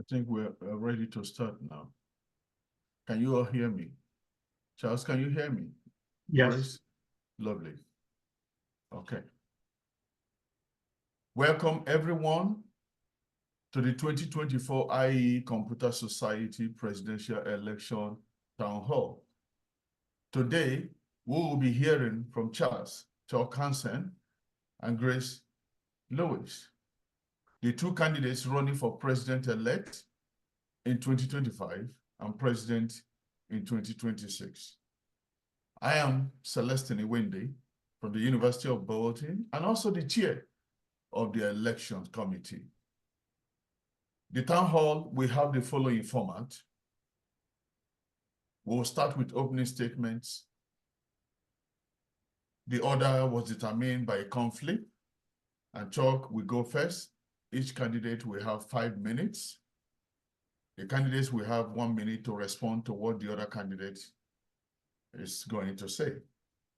I think we're ready to start now. Can you all hear me? Charles, can you hear me? Yes. Grace? Lovely. Okay. Welcome everyone to the 2024 IEEE Computer Society Presidential Election Town Hall. Today, we will be hearing from Charles Hansen and Grace Lewis, the two candidates running for president-elect in 2025 and president in 2026. I am Celestine Iwende from the University of Bolton and also the chair of the elections committee. The town hall will have the following format. We'll start with opening statements. The order was determined by a conflict, and Chuck will go first. Each candidate will have 5 minutes. The candidates will have 1 minute to respond to what the other candidate is going to say.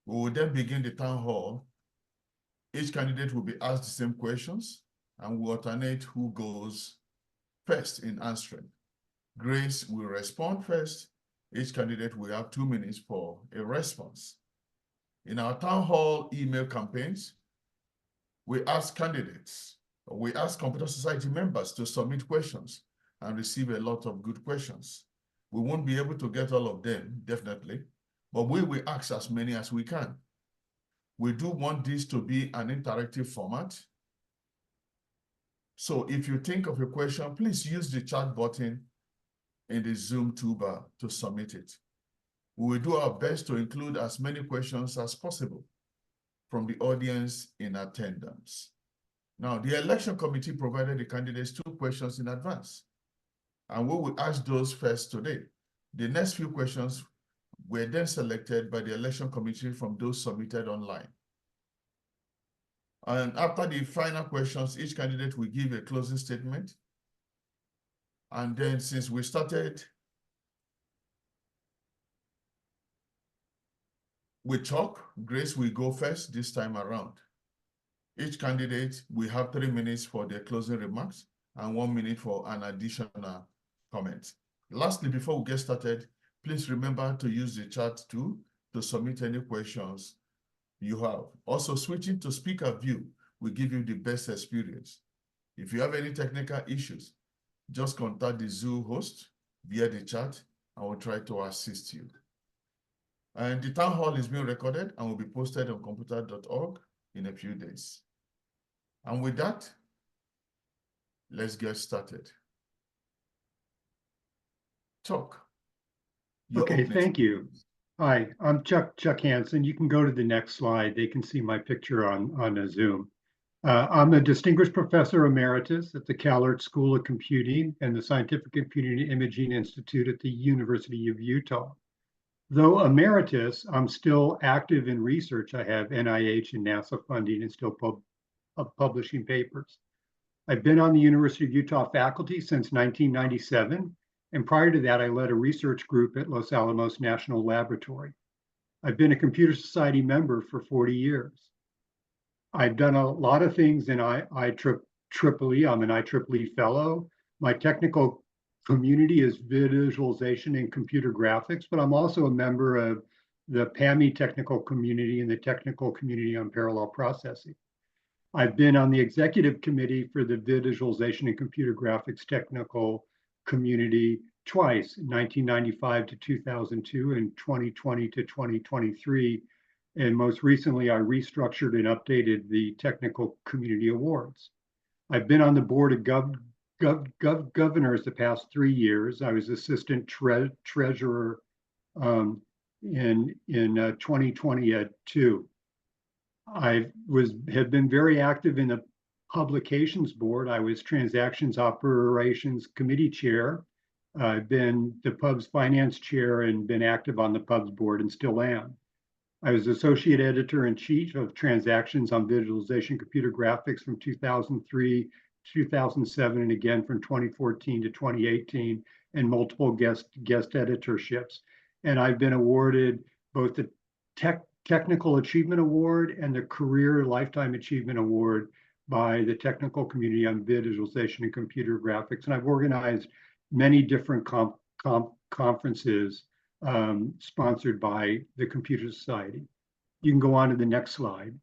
We will then begin the town hall. Each candidate will be asked the same questions, and we'll alternate who goes first in answering. Grace will respond first. Each candidate will have 2 minutes for a response. In our town hall email campaigns, we ask Computer Society members to submit questions and receive a lot of good questions. We won't be able to get all of them, definitely, but we will ask as many as we can. We do want this to be an interactive format. So if you think of a question, please use the chat button in the Zoom toolbar to submit it. We will do our best to include as many questions as possible from the audience in attendance. Now, the election committee provided the candidates 2 questions in advance, and we will ask those first today. The next few questions were then selected by the election committee from those submitted online. And after the final questions, each candidate will give a closing statement. And then since we started with Chuck, Grace will go first this time around. Each candidate will have 3 minutes for their closing remarks and 1 minute for an additional comment. Lastly, before we get started, please remember to use the chat tool to submit any questions you have. Also, switching to speaker view will give you the best experience. If you have any technical issues, just contact the Zoom host via the chat and we'll try to assist you. And the town hall is being recorded and will be posted on computer.org in a few days. And with that, let's get started. Chuck. Okay, thank you. Hi, I'm Chuck Hansen. You can go to the next slide. They can see my picture on a Zoom. I'm a distinguished professor emeritus at the Callert School of Computing and the Scientific Computing Imaging Institute at the University of Utah. Though emeritus, I'm still active in research. I have NIH and NASA funding and still publishing papers. I've been on the University of Utah faculty since 1997. And prior to that, I led a research group at Los Alamos National Laboratory. I've been a Computer Society member for 40 years. I've done a lot of things in IEEE. I'm an IEEE fellow. My technical community is visualization and computer graphics, but I'm also a member of the PAMI technical community and the technical community on parallel processing. I've been on the executive committee for the visualization and computer graphics technical community twice, 1995 to 2002 and 2020 to 2023. And most recently, I restructured and updated the Technical Community Awards. I've been on the board of governors the past 3 years. I was assistant treasurer in 2022. I have been very active in the Publications Board. I was Transactions Operations Committee Chair. I've been the Pub's Finance Chair and been active on the Pub's Board and still am. I was Associate Editor-in-Chief of Transactions on Visualization Computer Graphics from 2003 to 2007 and again from 2014 to 2018 and multiple guest editorships. And I've been awarded both the Technical Achievement Award and the Career Lifetime Achievement Award by the technical community on visualization and computer graphics. And I've organized many different conferences sponsored by the Computer Society. You can go on to the next slide.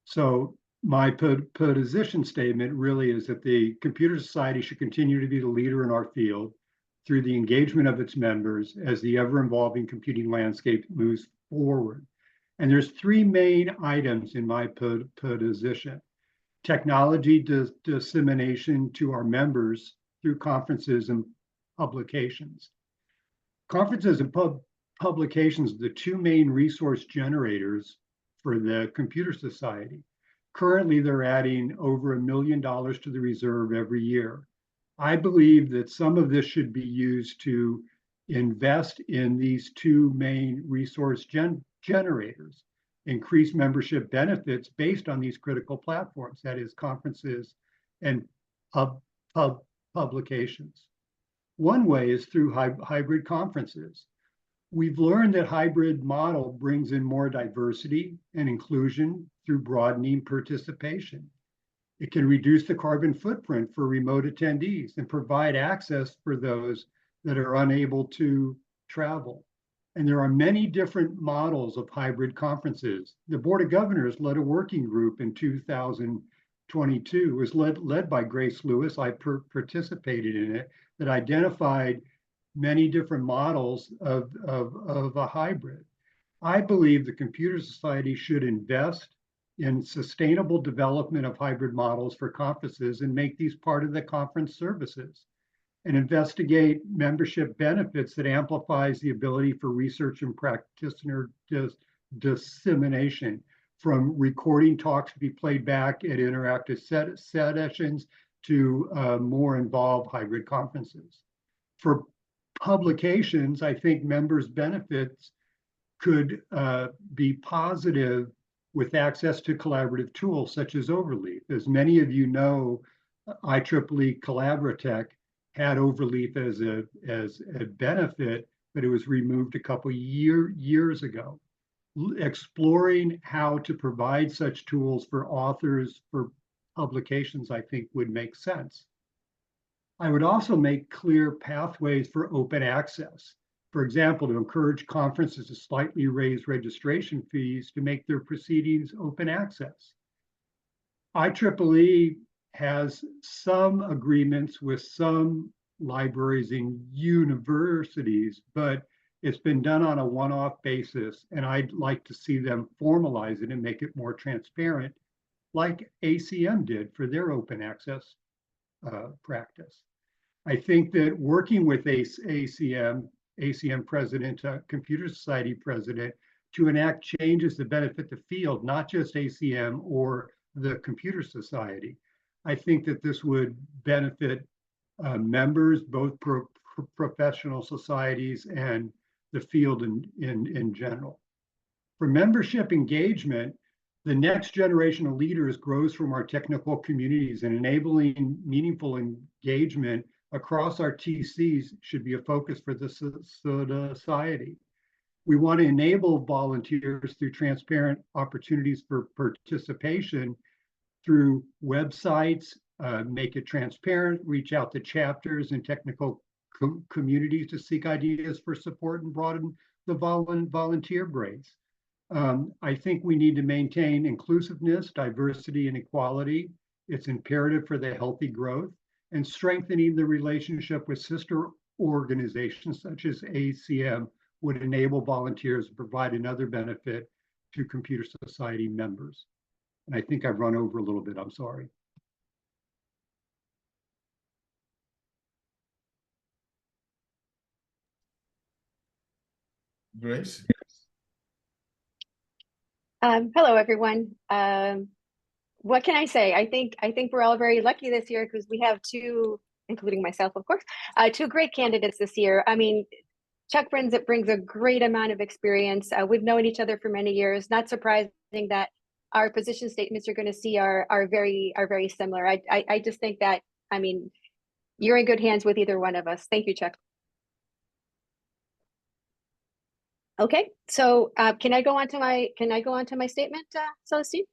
So my position statement really is that the Computer Society should continue to be the leader in our field through the engagement of its members as the ever-evolving computing landscape moves forward. And there's three main items in my position. Technology dissemination to our members through conferences and publications. Conferences and publications are the two main resource generators for the Computer Society. Currently, they're adding over $1 million to the reserve every year. I believe that some of this should be used to invest in these two main resource generators, increase membership benefits based on these critical platforms, that is conferences and publications. One way is through hybrid conferences. We've learned that hybrid model brings in more diversity and inclusion through broadening participation. It can reduce the carbon footprint for remote attendees and provide access for those that are unable to travel. And there are many different models of hybrid conferences. The Board of Governors led a working group in 2022. It was led by Grace Lewis. I participated in it, that identified many different models of a hybrid. I believe the Computer Society should invest in sustainable development of hybrid models for conferences and make these part of the conference services, and investigate membership benefits that amplifies the ability for research and practitioner dissemination, from recording talks to be played back at interactive sessions to more involved hybrid conferences. For publications, I think members' benefits could be positive with access to collaborative tools such as Overleaf. As many of you know, IEEE Collaboratech had Overleaf as a benefit, but it was removed a couple years ago. Exploring how to provide such tools for authors for publications, I think, would make sense. I would also make clear pathways for open access. For example, to encourage conferences to slightly raise registration fees to make their proceedings open access. IEEE has some agreements with some libraries and universities, but it's been done on a one-off basis, and I'd like to see them formalize it and make it more transparent, like ACM did for their open access practice. I think that working with ACM president, Computer Society president, to enact changes that benefit the field, not just ACM or the Computer Society. I think that this would benefit members, both professional societies and the field in general. For membership engagement, the next generation of leaders grows from our technical communities, and enabling meaningful engagement across our TCs should be a focus for the society. We want to enable volunteers through transparent opportunities for participation through websites, make it transparent, reach out to chapters and technical communities to seek ideas for support and broaden the volunteer base. I think we need to maintain inclusiveness, diversity, and equality. It's imperative for the healthy growth, and strengthening the relationship with sister organizations such as ACM would enable volunteers to provide another benefit to Computer Society members. And I think I've run over a little bit, I'm sorry. Grace? Hello, everyone. What can I say? I think we're all very lucky this year because we have two, including myself, of course, two great candidates this year. I mean, Chuck brings a great amount of experience. We've known each other for many years. Not surprising that our position statements you're going to see are very similar. I just think that, I mean, you're in good hands with either one of us. Thank you, Chuck. Okay, so can I go on to my statement, Celestine?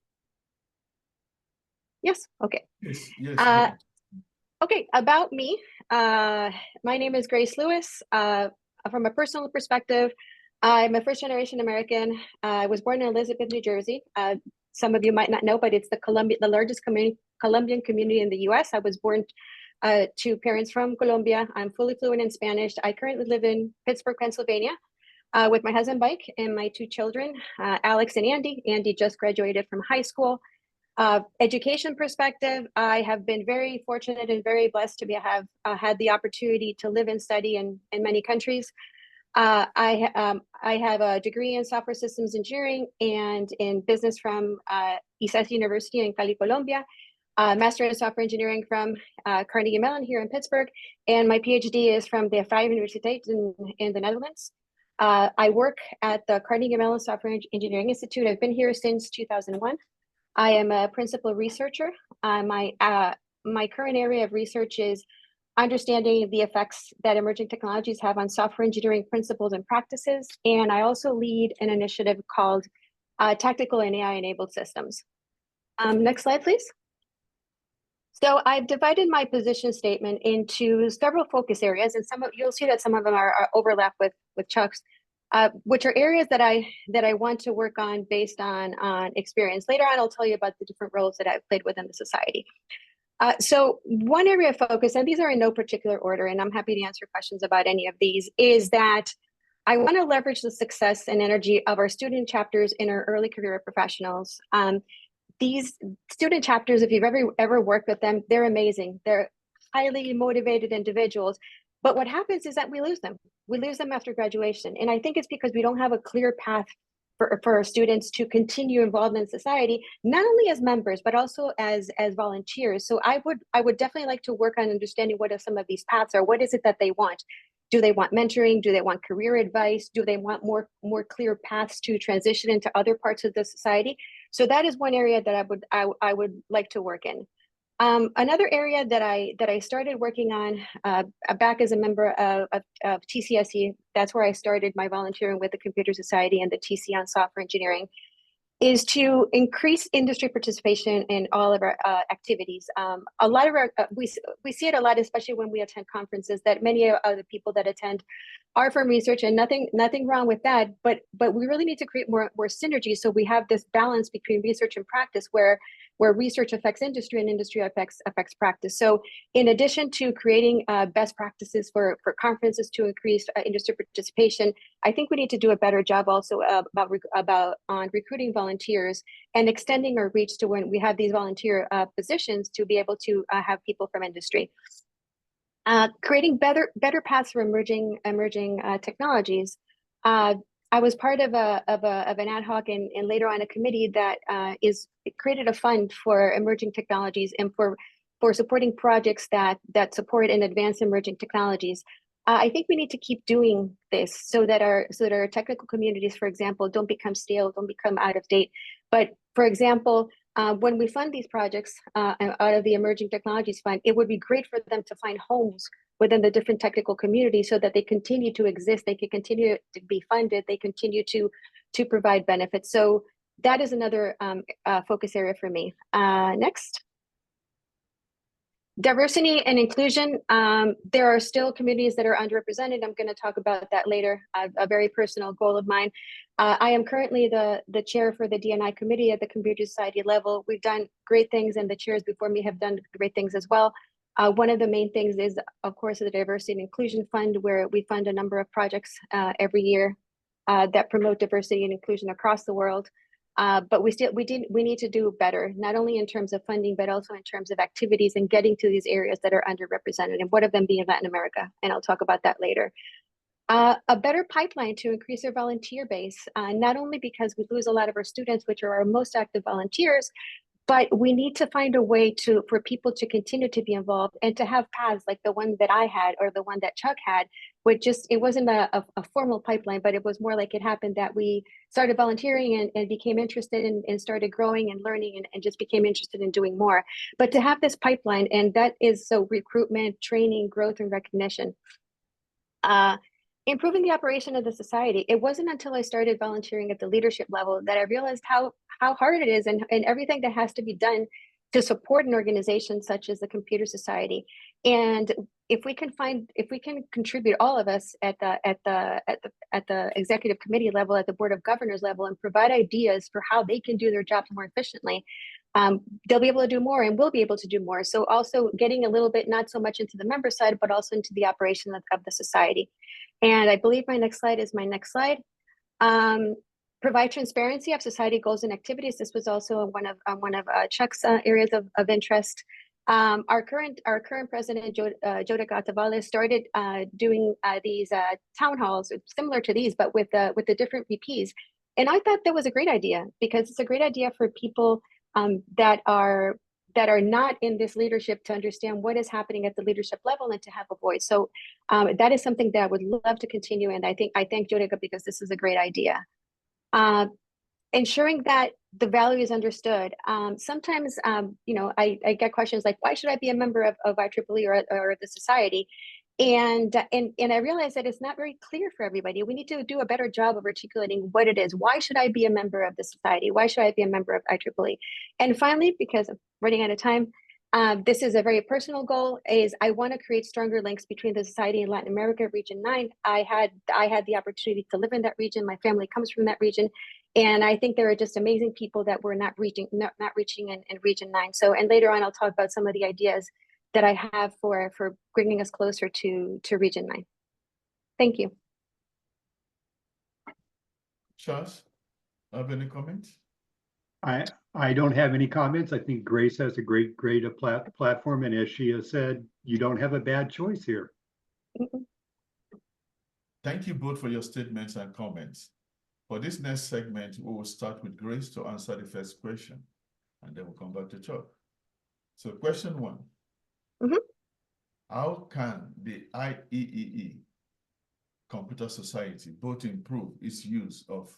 Yes, okay. Yes, yes. Okay, about me. My name is Grace Lewis. From a personal perspective, I'm a first-generation American. I was born in Elizabeth, New Jersey. Some of you might not know, but it's the largest Colombian community in the U.S. I was born to parents from Colombia. I'm fully fluent in Spanish. I currently live in Pittsburgh, Pennsylvania, with my husband, Mike, and my two children, Alex and Andy. Andy just graduated from high school. Education perspective, I have been very fortunate and very blessed to have had the opportunity to live and study in many countries. I have a degree in software systems engineering and in business from ISAS University in Cali, Colombia, master in software engineering from Carnegie Mellon here in Pittsburgh, and my PhD is from the Vrije Universiteit in the Netherlands. I work at the Carnegie Mellon Software Engineering Institute. I've been here since 2001. I am a principal researcher. My current area of research is understanding the effects that emerging technologies have on software engineering principles and practices. And I also lead an initiative called Tactical and AI-Enabled Systems. Next slide, please. So I've divided my position statement into several focus areas, and you'll see that some of them are overlap with Chuck's. Which are areas that I want to work on based on experience. Later on, I'll tell you about the different roles that I've played within the society. So one area of focus, and these are in no particular order, and I'm happy to answer questions about any of these, is that I want to leverage the success and energy of our student chapters in our early career professionals. These student chapters, if you've ever worked with them, they're amazing. They're highly motivated individuals. But what happens is that we lose them. We lose them after graduation. And I think it's because we don't have a clear path for our students to continue involved in society, not only as members, but also as volunteers. So I would definitely like to work on understanding what are some of these paths are. What is it that they want? Do they want mentoring? Do they want career advice? Do they want more clear paths to transition into other parts of the society? So that is one area that I would like to work in. Another area that I started working on back as a member of TCSE, that's where I started my volunteering with the Computer Society and the TC on software engineering, is to increase industry participation in all of our activities. A lot of our, we see it a lot, especially when we attend conferences, that many of the people that attend are from research, and nothing wrong with that, but we really need to create more synergy, so we have this balance between research and practice where research affects industry and industry affects practice. So in addition to creating best practices for conferences to increase industry participation, I think we need to do a better job also about recruiting volunteers and extending our reach to when we have these volunteer positions to be able to have people from industry. Creating better paths for emerging technologies. I was part of an ad hoc and later on a committee that created a fund for emerging technologies and for supporting projects that support and advance emerging technologies. I think we need to keep doing this so that our technical communities, for example, don't become stale, don't become out of date. But for example, when we fund these projects out of the Emerging Technologies Fund, it would be great for them to find homes within the different technical communities so that they continue to exist, they can continue to be funded, they continue to provide benefits. So that is another focus area for me. Next. Diversity and inclusion. There are still communities that are underrepresented. I'm going to talk about that later, a very personal goal of mine. I am currently the chair for the D&I committee at the Computer Society level. We've done great things, and the chairs before me have done great things as well. One of the main things is, of course, the Diversity and Inclusion Fund, where we fund a number of projects every year that promote diversity and inclusion across the world. But we need to do better, not only in terms of funding, but also in terms of activities and getting to these areas that are underrepresented, and one of them being Latin America, and I'll talk about that later. A better pipeline to increase our volunteer base, not only because we lose a lot of our students, which are our most active volunteers, but we need to find a way for people to continue to be involved and to have paths like the one that I had or the one that Chuck had, which it wasn't a formal pipeline, but it was more like it happened that we started volunteering and became interested and started growing and learning and just became interested in doing more. But to have this pipeline, and that is so recruitment, training, growth, and recognition. Improving the operation of the society. It wasn't until I started volunteering at the leadership level that I realized how hard it is and everything that has to be done to support an organization such as the Computer Society. And if we can contribute, all of us at the executive committee level, at the board of governors level, and provide ideas for how they can do their jobs more efficiently, they'll be able to do more, and we'll be able to do more. So also getting a little bit, not so much into the member side, but also into the operation of the society. And I believe my next slide is my next slide. Provide transparency of society goals and activities. This was also one of Chuck's areas of interest. Our current president, Jodek Atavale, started doing these town halls similar to these, but with the different VPs. And I thought that was a great idea, because it's a great idea for people that are not in this leadership to understand what is happening at the leadership level and to have a voice. So that is something that I would love to continue. And I thank Jodek because this is a great idea. Ensuring that the value is understood. Sometimes, I get questions like, why should I be a member of IEEE or the society? And I realize that it's not very clear for everybody. We need to do a better job of articulating what it is. Why should I be a member of the society? Why should I be a member of IEEE? And finally, because I'm running out of time, this is a very personal goal, is I want to create stronger links between the society and Latin America, Region 9. I had the opportunity to live in that region. My family comes from that region. And I think there are just amazing people that we're not reaching in Region 9. So, and later on, I'll talk about some of the ideas that I have for bringing us closer to Region 9. Thank you. Charles, have any comments? I don't have any comments. I think Grace has a great platform, and as she has said, you don't have a bad choice here. Mm-hmm. Thank you both for your statements and comments. For this next segment, we will start with Grace to answer the first question, and then we'll come back to Chuck. So question 1. Mm-hmm. How can the IEEE Computer Society both improve its use of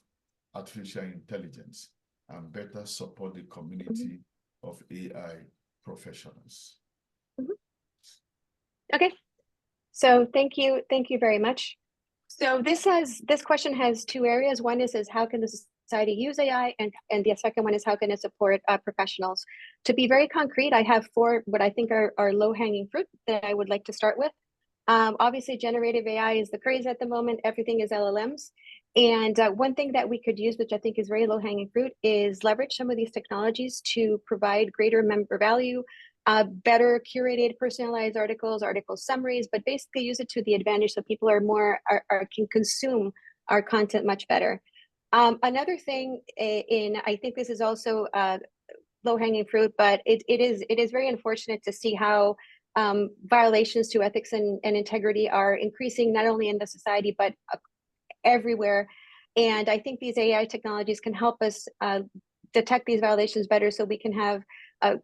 artificial intelligence and better support the community of AI professionals? Mm-hmm. Okay, so thank you very much. So this question has 2 areas. One is how can the society use AI, and the second one is how can it support professionals. To be very concrete, I have 4 what I think are low-hanging fruit that I would like to start with. Obviously, generative AI is the craze at the moment. Everything is LLMs. And one thing that we could use, which I think is very low-hanging fruit, is leverage some of these technologies to provide greater member value, better curated, personalized article summaries, but basically use it to the advantage so people can consume our content much better. Another thing, I think this is also low-hanging fruit, but it is very unfortunate to see how violations to ethics and integrity are increasing, not only in the society, but everywhere. And I think these AI technologies can help us detect these violations better, so we can have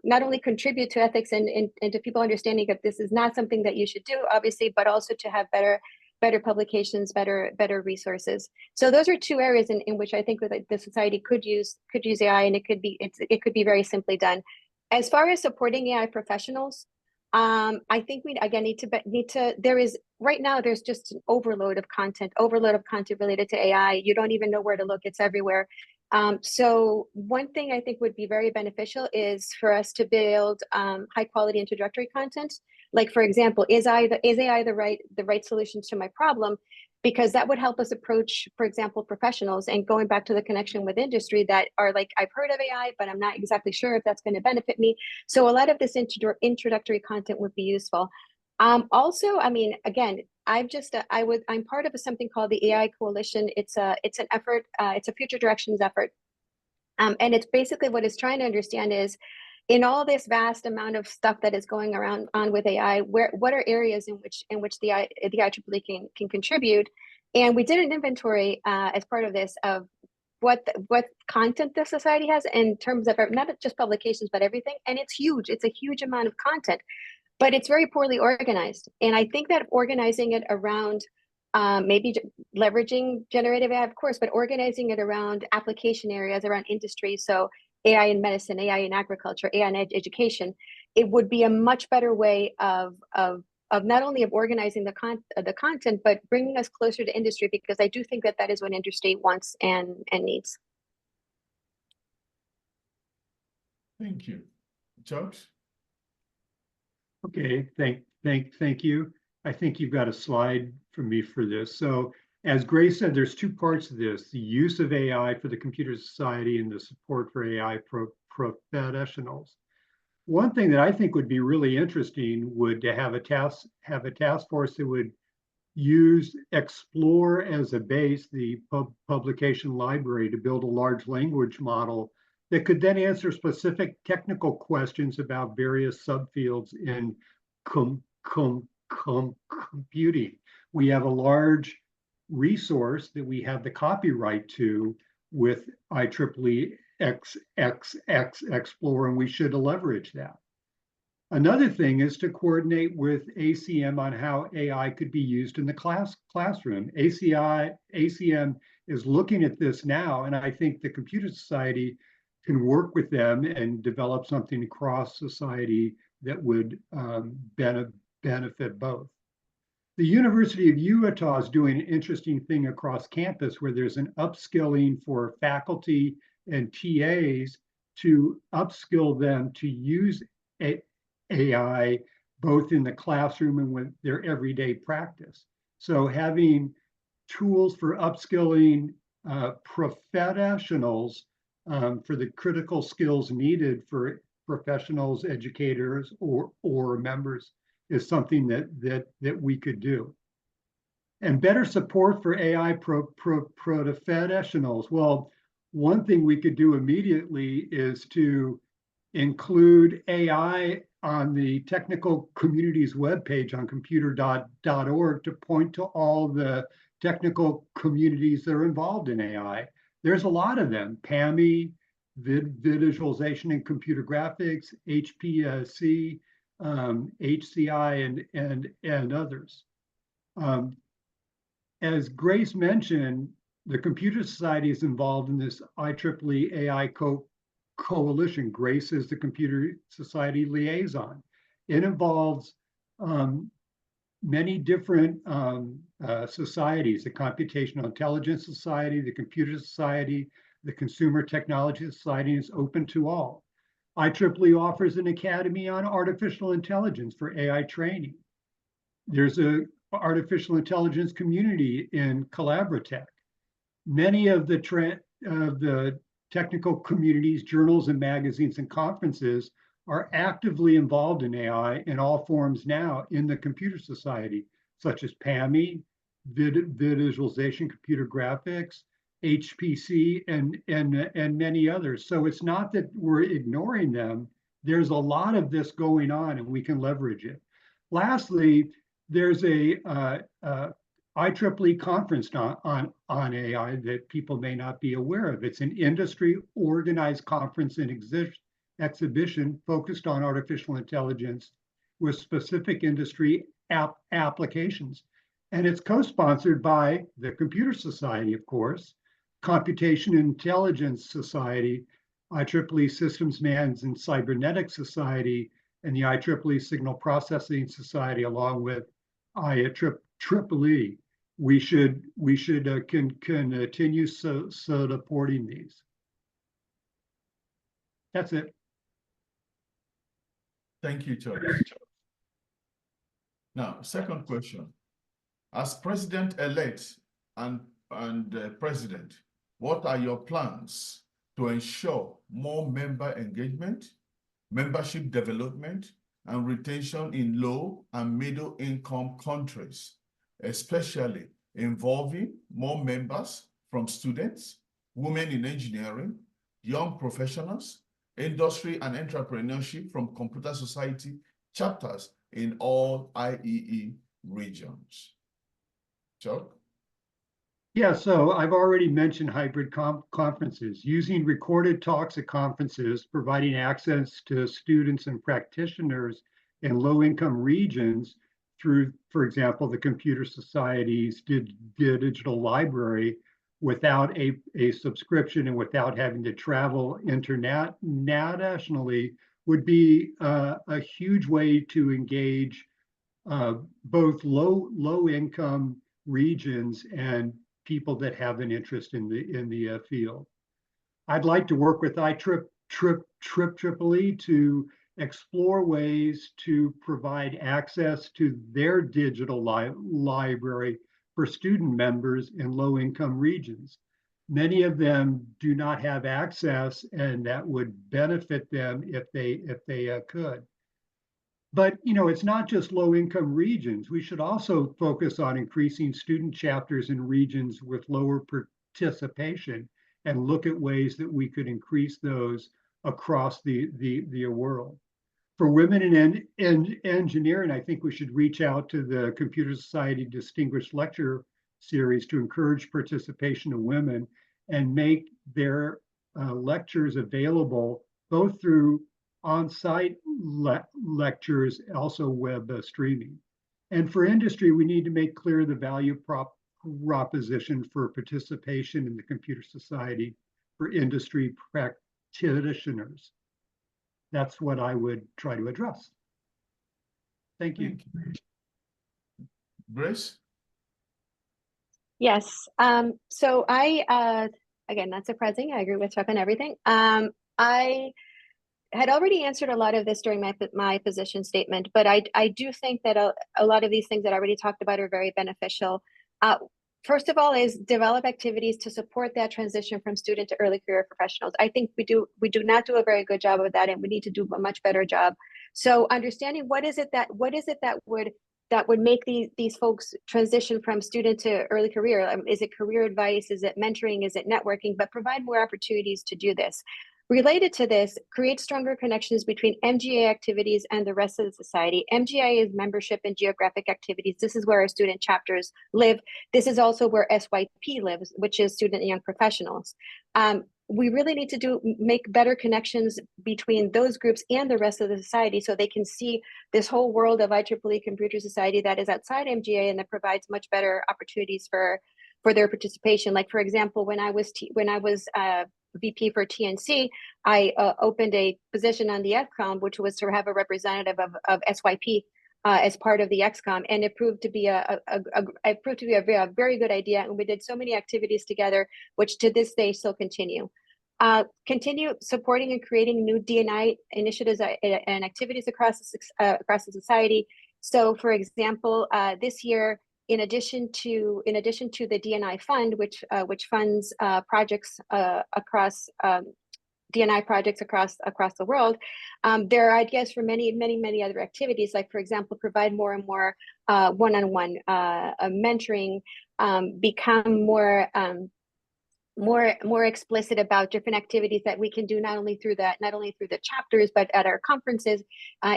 not only contribute to ethics and to people understanding that this is not something that you should do, obviously, but also to have better publications, better resources. So those are 2 areas in which I think that the society could use AI, and it could be very simply done. As far as supporting AI professionals, I think we again need to. There is right now. There's just an overload of content related to AI. You don't even know where to look. It's everywhere. So one thing I think would be very beneficial is for us to build high quality introductory content. Like, for example, is AI the right solution to my problem? Because that would help us approach, for example, professionals, and going back to the connection with industry that are like, I've heard of AI, but I'm not exactly sure if that's going to benefit me. So a lot of this introductory content would be useful. Also, I mean, again, I'm part of something called the AI Coalition. It's an effort. It's a future directions effort. And it's basically what it's trying to understand is, in all this vast amount of stuff that is going on with AI, what are areas in which the IEEE can contribute? And we did an inventory as part of this of what content the society has in terms of not just publications, but everything. And it's huge. It's a huge amount of content, but it's very poorly organized. And I think that organizing it around maybe leveraging generative AI, of course, but organizing it around application areas, around industry. So AI in medicine, AI in agriculture, AI in education, it would be a much better way of not only of organizing the content, but bringing us closer to industry, because I do think that is what industry wants and needs. Thank you. Chuck? Okay, thank you. I think you've got a slide for me for this. So as Grace said, there's two parts of this: the use of AI for the Computer Society and the support for AI professionals. One thing that I think would be really interesting would to have a task force that would use Explore as a base, the publication library, to build a large language model that could then answer specific technical questions about various subfields in computing. We have a large resource that we have the copyright to with IEEE Explore, and we should leverage that. Another thing is to coordinate with ACM on how AI could be used in the classroom. ACM is looking at this now, and I think the Computer Society can work with them and develop something across society that would benefit both. The University of Utah is doing an interesting thing across campus where there's an upskilling for faculty and TAs to upskill them to use AI both in the classroom and with their everyday practice. So having tools for upskilling professionals for the critical skills needed for professionals, educators, or members is something that we could do. And better support for AI professionals. Well, one thing we could do immediately is to include AI on the technical community's webpage on computer.org to point to all the technical communities that are involved in AI. There's a lot of them: PAMI, visualization and computer graphics, HPC, HCI, and others. As Grace mentioned, the Computer Society is involved in this IEEE AI coalition. Grace is the Computer Society liaison. It involves many different societies: the Computational Intelligence Society, the Computer Society, the Consumer Technology Society, and it's open to all. IEEE offers an academy on artificial intelligence for AI training. There's an artificial intelligence community in Collaboratech. Many of the technical communities, journals and magazines and conferences are actively involved in AI in all forms now in the Computer Society, such as PAMI, visualization, computer graphics, HPC, and many others. So it's not that we're ignoring them. There's a lot of this going on, and we can leverage it. Lastly, there's a IEEE conference on AI that people may not be aware of. It's an industry organized conference and exhibition focused on artificial intelligence with specific industry applications. And it's co-sponsored by the Computer Society, of course, Computation Intelligence Society, IEEE Systems Mans and Cybernetics Society, and the IEEE Signal Processing Society, along with IEEE. We should continue supporting these. That's it. Thank you, Chuck. Now, second question. As president-elect and president, what are your plans to ensure more member engagement, membership development, and retention in low and middle income countries, especially involving more members from students, women in engineering, young professionals, industry and entrepreneurship from Computer Society chapters in all IEEE regions? Chuck? Yeah, so I've already mentioned hybrid conferences, using recorded talks at conferences, providing access to students and practitioners in low-income regions through, for example, the Computer Society's digital library without a subscription and without having to travel internationally would be a huge way to engage both low-income regions and people that have an interest in the field. I'd like to work with IEEE to explore ways to provide access to their digital library for student members in low-income regions. Many of them do not have access, and that would benefit them if they could. But it's not just low-income regions. We should also focus on increasing student chapters in regions with lower participation and look at ways that we could increase those across the world. For women in engineering, I think we should reach out to the Computer Society Distinguished Lecture Series to encourage participation of women and make their lectures available both through on-site lectures, also web streaming. And for industry, we need to make clear the value proposition for participation in the Computer Society for industry practitioners. That's what I would try to address. Thank you. Grace? Yes. So I, again, not surprising. I agree with Chuck on everything. I had already answered a lot of this during my position statement, but I do think that a lot of these things that I already talked about are very beneficial. First of all, is develop activities to support that transition from student to early career professionals. I think we do not do a very good job of that, and we need to do a much better job. So understanding what is it that would make these folks transition from student to early career. Is it career advice? Is it mentoring? Is it networking? But provide more opportunities to do this. Related to this, create stronger connections between MGA activities and the rest of the society. MGA is membership and geographic activities. This is where our student chapters live. This is also where SYP lives, which is Student and Young Professionals. We really need to make better connections between those groups and the rest of the society so they can see this whole world of IEEE Computer Society that is outside MGA and that provides much better opportunities for their participation. Like, for example, when I was VP for TNC, I opened a position on the ExCom, which was to have a representative of SYP as part of the ExCom, and it proved to be a very good idea. And we did so many activities together, which to this day still continue. Continue supporting and creating new D&I initiatives and activities across the society. So, for example, this year, in addition to the D&I fund, which funds projects across D&I projects across the world, there are ideas for many other activities. Like, for example, provide more and more one-on-one mentoring, become more explicit about different activities that we can do not only through the chapters but at our conferences,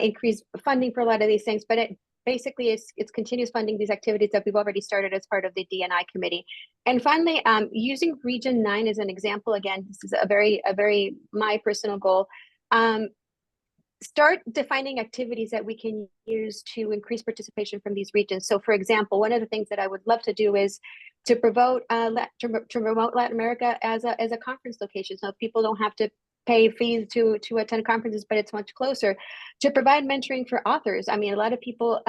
increase funding for a lot of these things. But basically, it's continuous funding these activities that we've already started as part of the D&I committee. And finally, using Region 9 as an example, again, this is a very my personal goal. Start defining activities that we can use to increase participation from these regions. So, for example, one of the things that I would love to do is to promote Latin America as a conference location. So people don't have to pay fees to attend conferences, but it's much closer. To provide mentoring for authors. I mean, a lot of people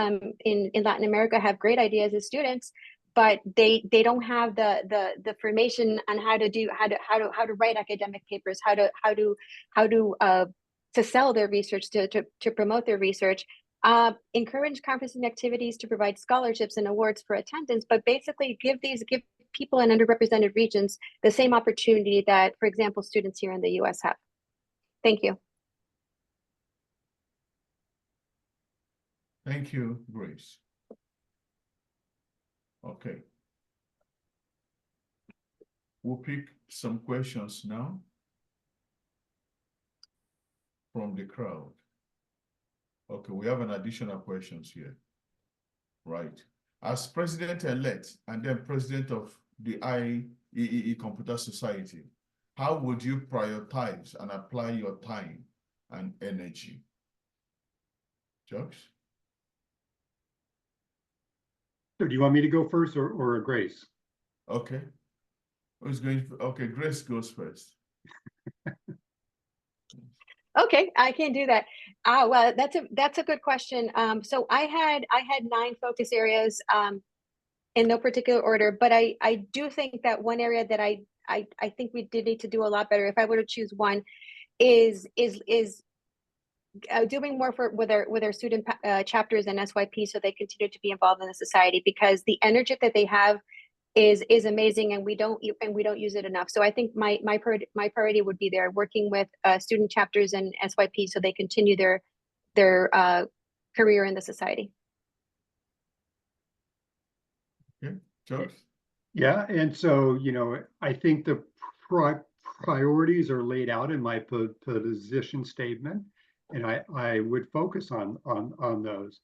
in Latin America have great ideas as students, but they don't have the information on how to write academic papers, how to sell their research, to promote their research. Encourage conferencing activities to provide scholarships and awards for attendance, but basically give people in underrepresented regions the same opportunity that, for example, students here in the US have. Thank you. Thank you, Grace. Okay. We'll pick some questions now from the crowd. Okay, we have an additional questions here. Right. As president-elect and then president of the IEEE Computer Society, how would you prioritize and apply your time and energy? Jokes? So do you want me to go first or Grace? Okay. Who's going? Okay, Grace goes first. Okay, I can do that. Well, that's a good question. So I had 9 focus areas in no particular order, but I do think that one area that I think we did need to do a lot better, if I were to choose one, is doing more with our student chapters and SYP, so they continue to be involved in the society, because the energy that they have is amazing, and we don't use it enough. So I think my priority would be there, working with student chapters and SYP so they continue their career in the society. Okay, George? Yeah, and so, you know, I think the priorities are laid out in my position statement, and I would focus on those.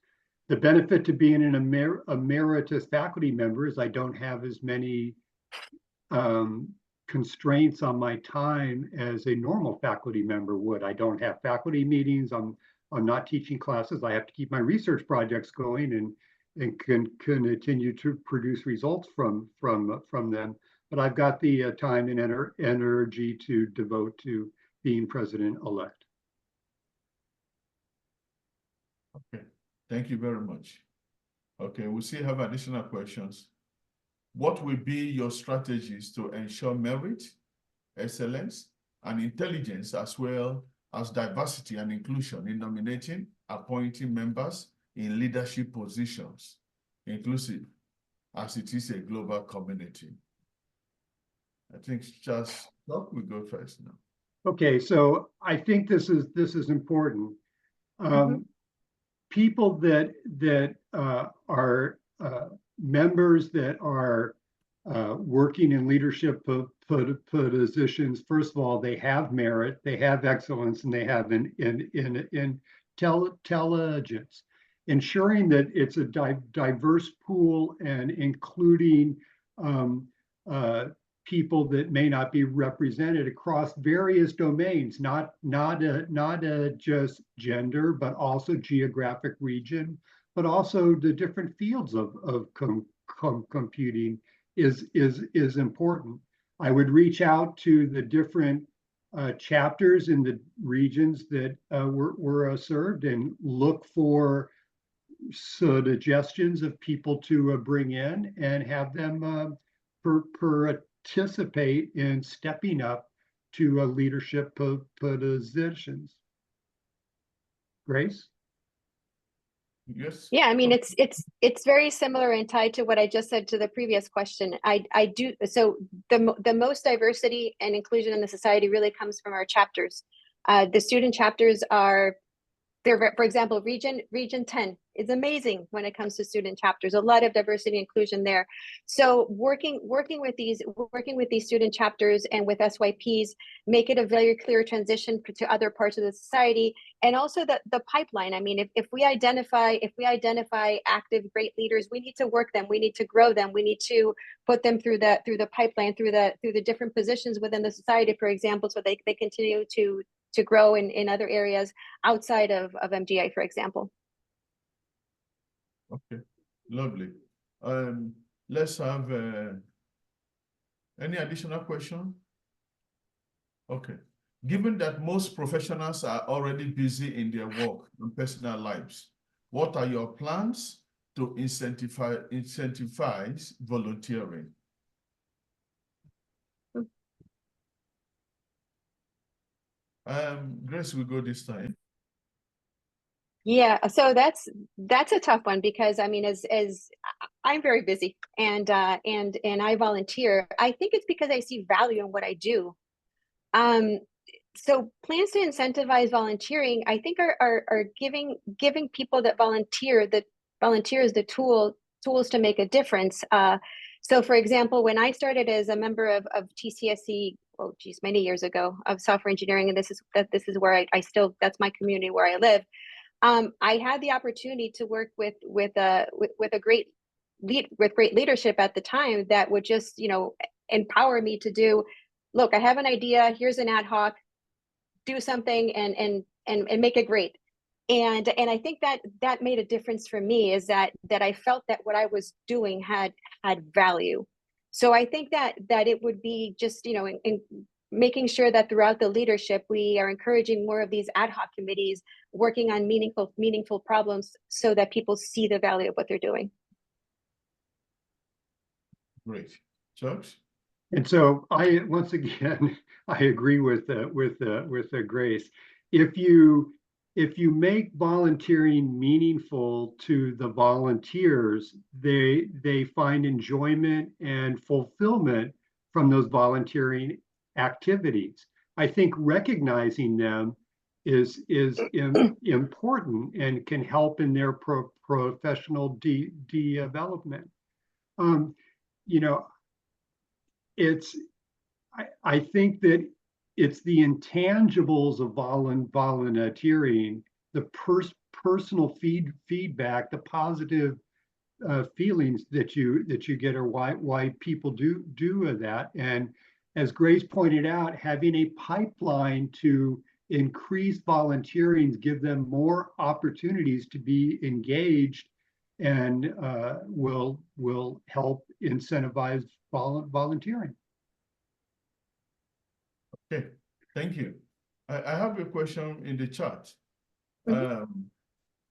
The benefit to being an emeritus faculty member is I don't have as many constraints on my time as a normal faculty member would. I don't have faculty meetings. I'm not teaching classes. I have to keep my research projects going and can continue to produce results from them. But I've got the time and energy to devote to being president-elect. Okay, thank you very much. Okay, we still have additional questions. What will be your strategies to ensure merit, excellence, and intelligence, as well as diversity and inclusion in nominating, appointing members in leadership positions, inclusive as it is a global community? I think just we go first now. Okay, so I think this is important. People that are members that are working in leadership positions, first of all, they have merit, they have excellence, and they have intelligence. Ensuring that it's a diverse pool and including people that may not be represented across various domains, not just gender, but also geographic region, but also the different fields of computing is important. I would reach out to the different chapters in the regions that were served and look for suggestions of people to bring in and have them participate in stepping up to leadership positions. Grace? Yes. Yeah, I mean, it's very similar and tied to what I just said to the previous question. I do, so the most diversity and inclusion in the society really comes from our chapters. The student chapters are, for example, region 10 is amazing when it comes to student chapters. A lot of diversity and inclusion there. So working with these student chapters and with SYPs, make it a very clear transition to other parts of the society, and also the pipeline. I mean, if we identify active great leaders, we need to work them. We need to grow them. We need to put them through the pipeline, through the different positions within the society, for example, so they continue to grow in other areas outside of MGA, for example. Okay, lovely. Let's have any additional question? Okay. Given that most professionals are already busy in their work and personal lives, what are your plans to incentivize volunteering? Grace will go this time. Yeah, so that's a tough one, because I mean, as I'm very busy and I volunteer. I think it's because I see value in what I do. So plans to incentivize volunteering, I think, are giving people that volunteers the tools to make a difference. So for example, when I started as a member of TCSC, oh geez, many years ago, of software engineering, and this is where I still, that's my community where I live. I had the opportunity to work with great leadership at the time that would just, you know, empower me to do, look, I have an idea, here's an ad hoc, do something and make it great. And I think that made a difference for me, is that I felt that what I was doing had value. So I think that it would be just, you know, in making sure that throughout the leadership, we are encouraging more of these ad hoc committees working on meaningful problems, so that people see the value of what they're doing. Great. George? And so once again, I agree with Grace. If you if you make volunteering meaningful to the volunteers, they find enjoyment and fulfillment from those volunteering activities. I think recognizing them is important and can help in their professional development. You know, I think that it's the intangibles of volunteering, the personal feedback, the positive feelings that you get, or why people do that. And as Grace pointed out, having a pipeline to increase volunteering, give them more opportunities to be engaged, and will help incentivize volunteering. Okay, thank you. I have a question in the chat.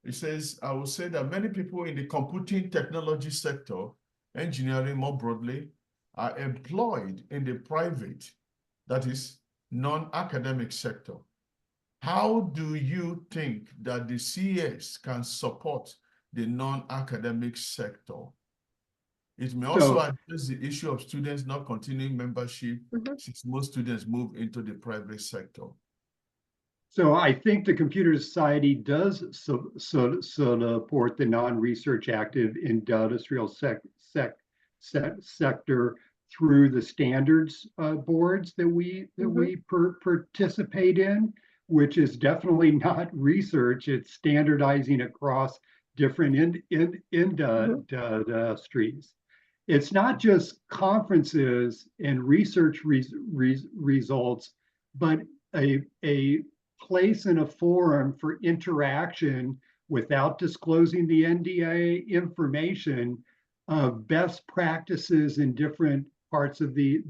It says, I will say that many people in the computing technology sector, engineering more broadly, are employed in the private, that is, non-academic sector. How do you think that the CES can support the non-academic sector? It may also address the issue of students not continuing membership since most students move into the private sector. So I think the Computer Society does support the non-research active industrial sector through the standards boards that we participate in, which is definitely not research. It's standardizing across different industries. It's not just conferences and research results, but a place and a forum for interaction without disclosing the NDA information of best practices in different parts of the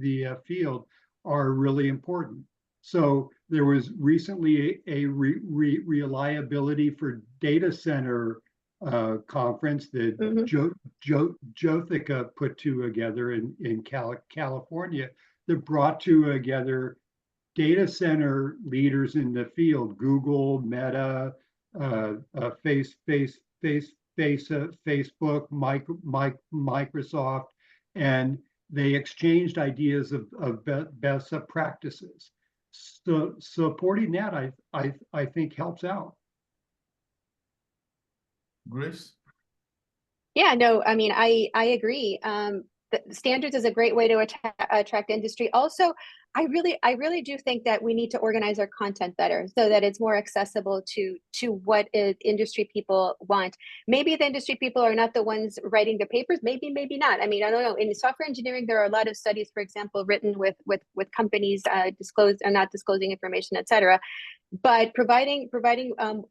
field are really important. So there was recently a reliability for data center conference that Jothica put together in California that brought together data center leaders in the field: Google, Meta, Facebook, Microsoft, and they exchanged ideas of best practices. So supporting that, I think, helps out. Grace? Yeah, no, I mean, I agree. The standards is a great way to attract industry. Also, I really do think that we need to organize our content better so that it's more accessible to what industry people want. Maybe the industry people are not the ones writing the papers. Maybe not. I mean, I don't know. In software engineering, there are a lot of studies, for example, written with companies disclosed or not disclosing information, et cetera. But providing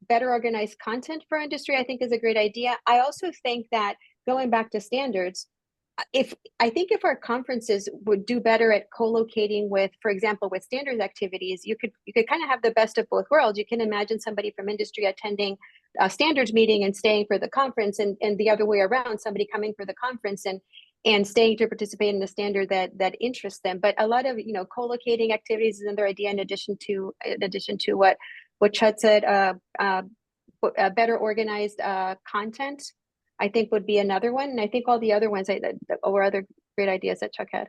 better organized content for industry, I think, is a great idea. I also think that going back to standards, if our conferences would do better at co-locating with, for example, with standards activities, you could kind of have the best of both worlds. You can imagine somebody from industry attending a standards meeting and staying for the conference, and the other way around, somebody coming for the conference and staying to participate in the standard that interests them. But a lot of co-locating activities is another idea, in addition to what Chud said. Better organized content, I think, would be another one. And I think all the other ones were other great ideas that Chuck had.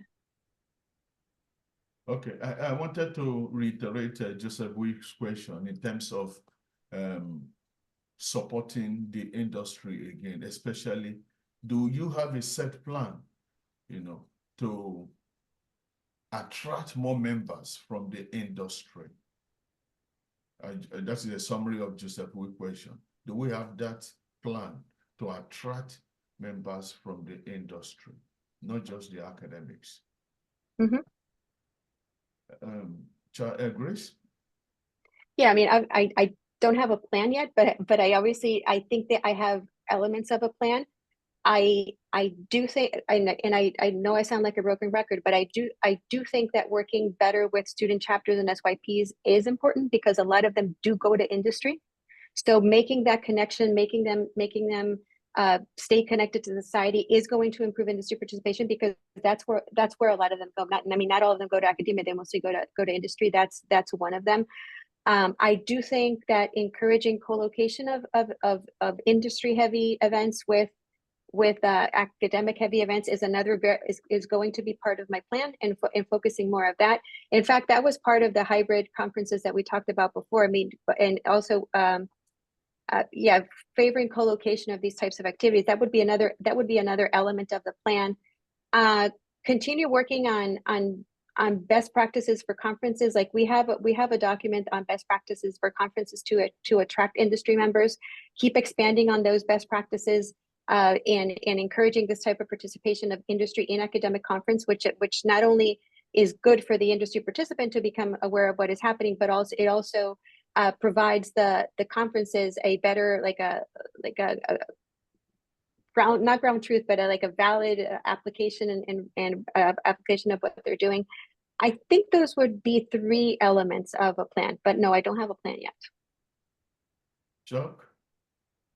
Okay, I wanted to reiterate Joseph Week's question in terms of supporting the industry again, especially, do you have a set plan, to attract more members from the industry? That is a summary of Joseph Week's question. Do we have that plan to attract members from the industry, not just the academics? Grace? Yeah, I mean, I don't have a plan yet, but I think that I have elements of a plan. I do think, and I know I sound like a broken record, but I do think that working better with student chapters and SYPs is important, because a lot of them do go to industry. So making that connection, making them stay connected to society is going to improve industry participation, because that's where a lot of them go. Not all of them go to academia. They mostly go to industry. That's one of them. I do think that encouraging co-location of industry heavy events with academic heavy events is is going to be part of my plan, and focusing more of that. In fact, that was part of the hybrid conferences that we talked about before. I mean, and also yeah, favoring co-location of these types of activities. That would be another element of the plan. Continue working on best practices for conferences. Like we have a document on best practices for conferences to attract industry members. Keep expanding on those best practices, and encouraging this type of participation of industry in academic conference, which not only is good for the industry participant to become aware of what is happening, but also it also provides the conferences a better, like a ground, not ground truth, but like a valid application and application of what they're doing. I think those would be 3 elements of a plan, but no, I don't have a plan yet. Chuck?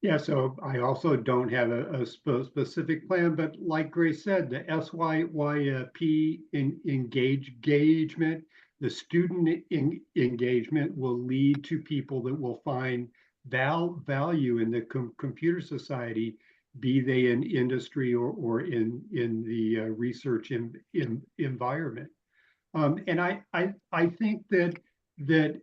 Yeah, so I also don't have a specific plan, but like Grace said, the SYYP engagement, the student engagement will lead to people that will find value in the computer society, be they in industry or in the research environment. And I think that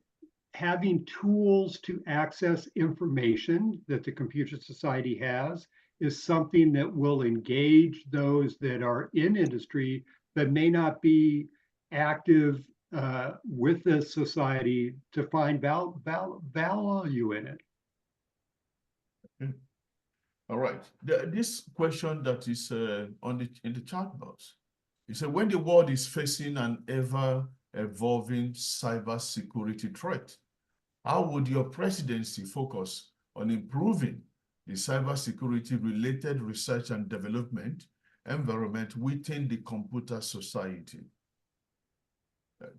having tools to access information that the Computer Society has is something that will engage those that are in industry but may not be active with the society to find value in it. Okay. All right. This question that is in the chat box, you said, when the world is facing an ever-evolving cybersecurity threat, how would your presidency focus on improving the cybersecurity-related research and development environment within the computer society?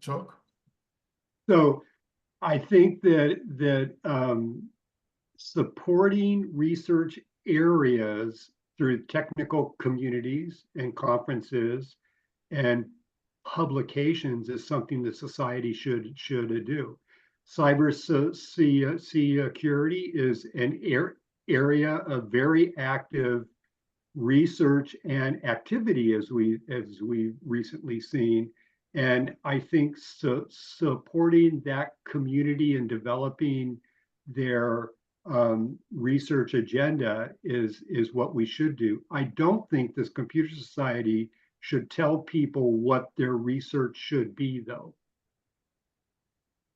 Chuck? So I think that supporting research areas through technical communities and conferences and publications is something that society should do. Cyber security is an area of very active research and activity, as we've recently seen. And I think supporting that community and developing their research agenda is what we should do. I don't think this computer society should tell people what their research should be, though.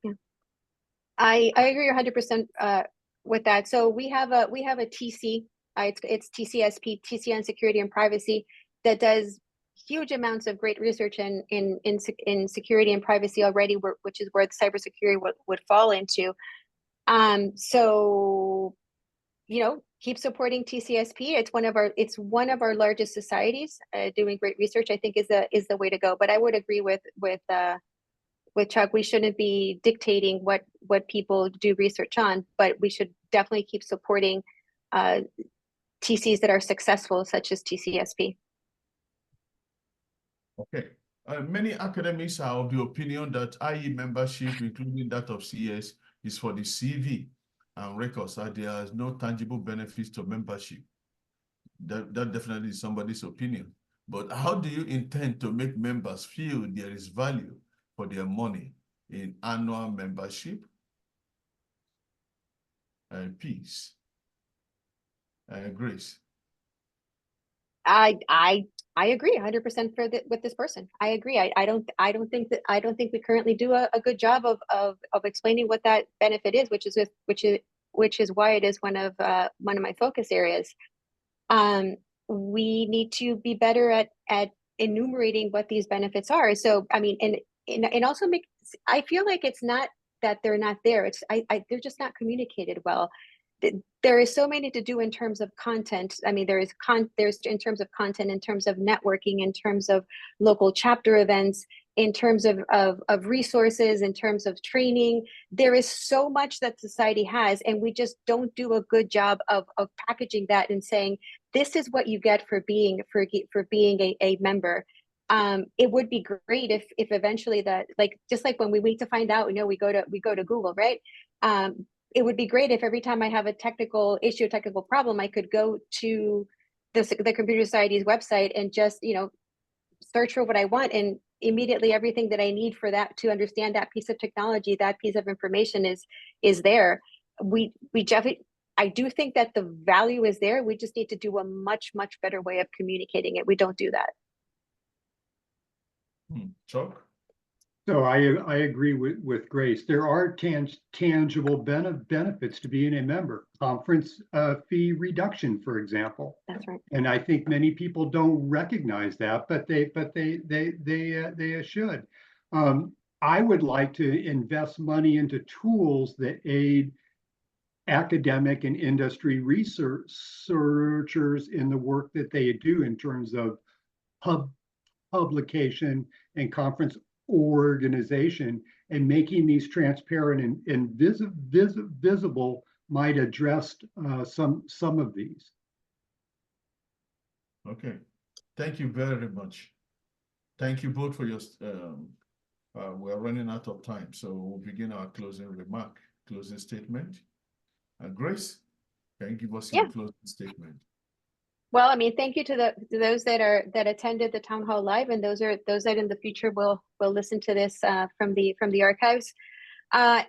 Yeah, I agree 100% with that. So we have a TC, it's TCSP, TC on Security and Privacy, that does huge amounts of great research in security and privacy already, which is where the cybersecurity would fall into. So, you know, keep supporting TCSP. It's one of our largest societies. Doing great research, I think, is the way to go. But I would agree with Chuck. We shouldn't be dictating what people do research on, but we should definitely keep supporting TCs that are successful, such as TCSP. Okay. Many academics are of the opinion that IE membership, including that of CS, is for the CV and records, that there is no tangible benefits to membership. That definitely is somebody's opinion. But how do you intend to make members feel there is value for their money in annual membership? Peace. Grace. I agree 100% with this person. I agree. I don't think we currently do a good job of explaining what that benefit is, which is why it is one of my focus areas. We need to be better at enumerating what these benefits are. So I mean, and also I feel like it's not that they're not there. They're just not communicated well. There is so many to do in terms of content. I mean, there's in terms of content, in terms of networking, in terms of local chapter events, in terms of resources, in terms of training. There is so much that society has, and we just don't do a good job of packaging that and saying, this is what you get for being a member. it would be great if eventually that, like, just like when we wait to find out, we go to Google, right? It would be great if every time I have a technical issue, a technical problem, I could go to the Computer Society's website and just, search for what I want, and immediately everything that I need for that, to understand that piece of technology, that piece of information is there. We definitely, I do think that the value is there. We just need to do a much better way of communicating it. We don't do that. Chuck? So I agree with Grace. There are tangible benefits to being a member. Conference fee reduction, for example. That's right. And I think many people don't recognize that, but they should. I would like to invest money into tools that aid academic and industry researchers in the work that they do in terms of publication and conference organization, and making these transparent and visible might address some of these. Okay, thank you very much. Thank you both for your, we're running out of time, so we'll begin our closing statement. Grace, can you give us your closing statement? Well, I mean, thank you to those that attended the town hall live, and those that in the future will listen to this from the archives.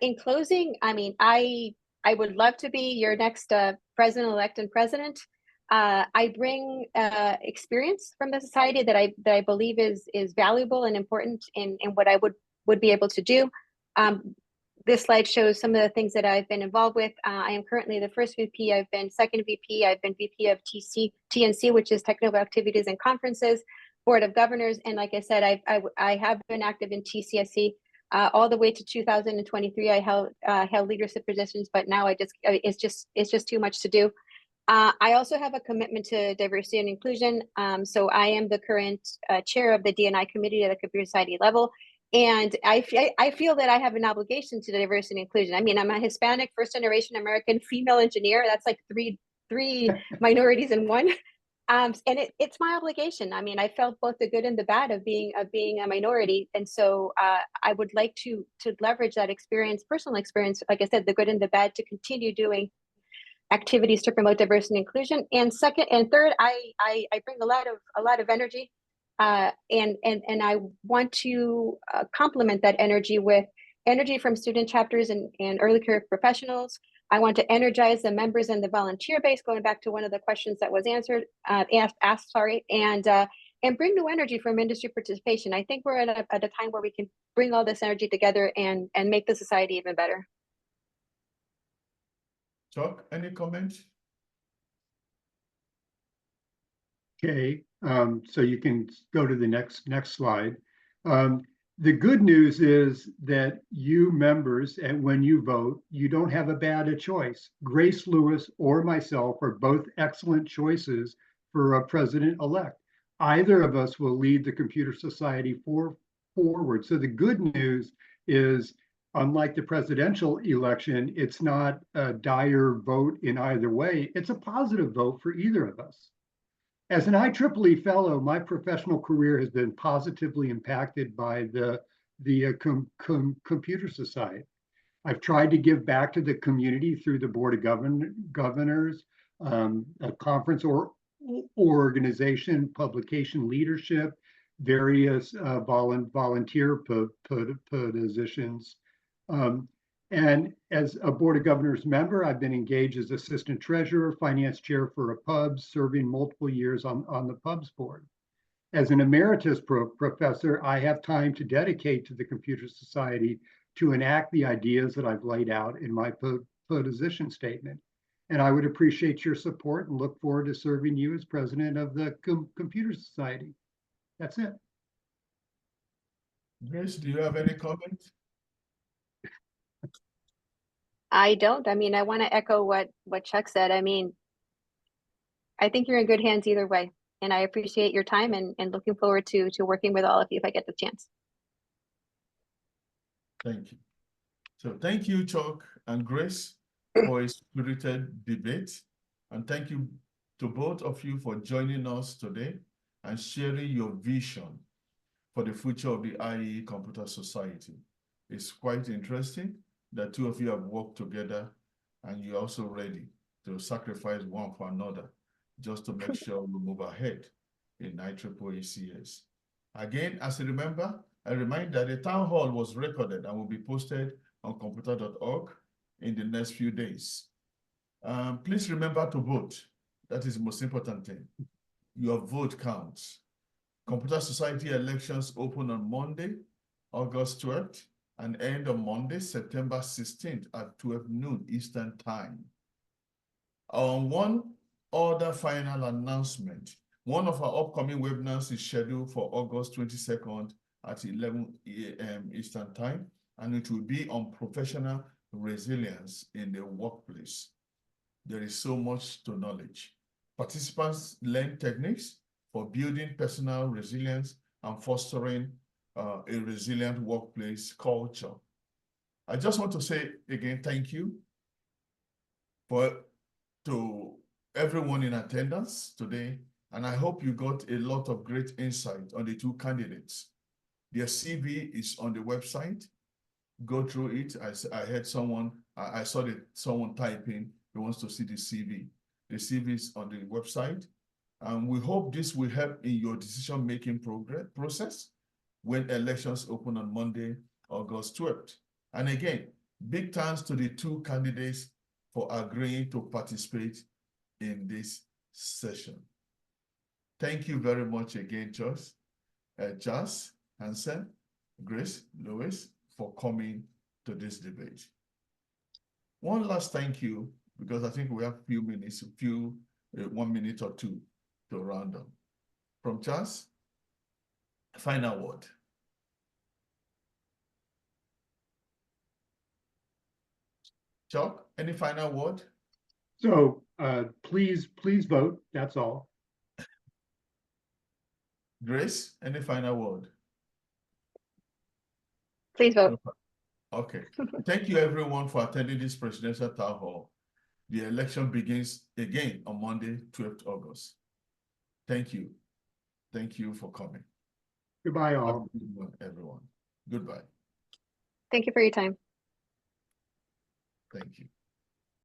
In closing, I mean, I would love to be your next president-elect and president. I bring experience from the society that I believe is valuable and important in what I would be able to do. This slide shows some of the things that I've been involved with. I am currently the first VP. I've been second VP. I've been VP of TNC, which is Technical Activities and Conferences, Board of Governors. And like I said, I have been active in TCSC all the way to 2023. I held leadership positions, but now it's just too much to do. I also have a commitment to diversity and inclusion. So I am the current chair of the D&I committee at the Computer Society level. And I feel that I have an obligation to diversity and inclusion. I mean, I'm a Hispanic, first-generation American female engineer. That's like three minorities in one. And it's my obligation. I mean, I felt both the good and the bad of being a minority. And so I would like to leverage that experience, personal experience, like I said, the good and the bad, to continue doing activities to promote diversity and inclusion. And second and third, I bring a lot of energy. And I want to complement that energy with energy from student chapters and early career professionals. I want to energize the members and the volunteer base, going back to one of the questions that was asked, and bring new energy from industry participation. I think we're at a time where we can bring all this energy together and make the society even better. Chuck, any comments? Okay, so you can go to the next slide. The good news is that you members, and when you vote, you don't have a bad choice. Grace Lewis or myself are both excellent choices for a president-elect. Either of us will lead the Computer Society forward. So the good news is, unlike the presidential election, it's not a dire vote in either way. It's a positive vote for either of us. As an IEEE fellow, my professional career has been positively impacted by the Computer Society. I've tried to give back to the community through the Board of Governors, a conference or organization, publication leadership, various volunteer positions. And as a Board of Governors member, I've been engaged as assistant treasurer, finance chair for a pub, serving multiple years on the pubs board. As an emeritus professor, I have time to dedicate to the Computer Society to enact the ideas that I've laid out in my position statement. And I would appreciate your support and look forward to serving you as president of the Computer Society. That's it. Grace, do you have any comments? I don't. I mean, I want to echo what Chuck said. I mean, I think you're in good hands either way. And I appreciate your time and looking forward to working with all of you if I get the chance. Thank you. So thank you, Chuck and Grace, for a spirited debate. And thank you to both of you for joining us today and sharing your vision for the future of the IEEE Computer Society. It's quite interesting that two of you have worked together and you're also ready to sacrifice one for another just to make sure we move ahead in IEEE. Again, as a reminder, the town hall was recorded and will be posted on computer.org in the next few days. Please remember to vote. That is the most important thing. Your vote counts. Computer Society elections open on Monday, August 12th, and end on Monday, September 16th at 12 noon Eastern Time. On one other final announcement, one of our upcoming webinars is scheduled for August 22nd at 11 a.m. Eastern Time, and it will be on professional resilience in the workplace. There is so much to knowledge. Participants learn techniques for building personal resilience and fostering a resilient workplace culture. I just want to say again, thank you to everyone in attendance today. And I hope you got a lot of great insight on the two candidates. Their CV is on the website. Go through it. I heard someone, I saw that someone typing, he wants to see the CV. The CV is on the website. And we hope this will help in your decision-making process when elections open on Monday, August 12th. And again, big thanks to the two candidates for agreeing to participate in this session. Thank you very much again, Charles, Hansen, Grace, Lewis, for coming to this debate. One last thank you, because I think we have a few minutes, 1 minute or two to round up. From Charles, final word. Chuck, any final word? So please vote, that's all. Grace, any final word? Please vote. Okay. Thank you everyone for attending this presidential town hall. The election begins again on Monday, 12th August. Thank you. Thank you for coming. Goodbye, all. Have a good one, everyone. Goodbye. Thank you for your time. Thank you.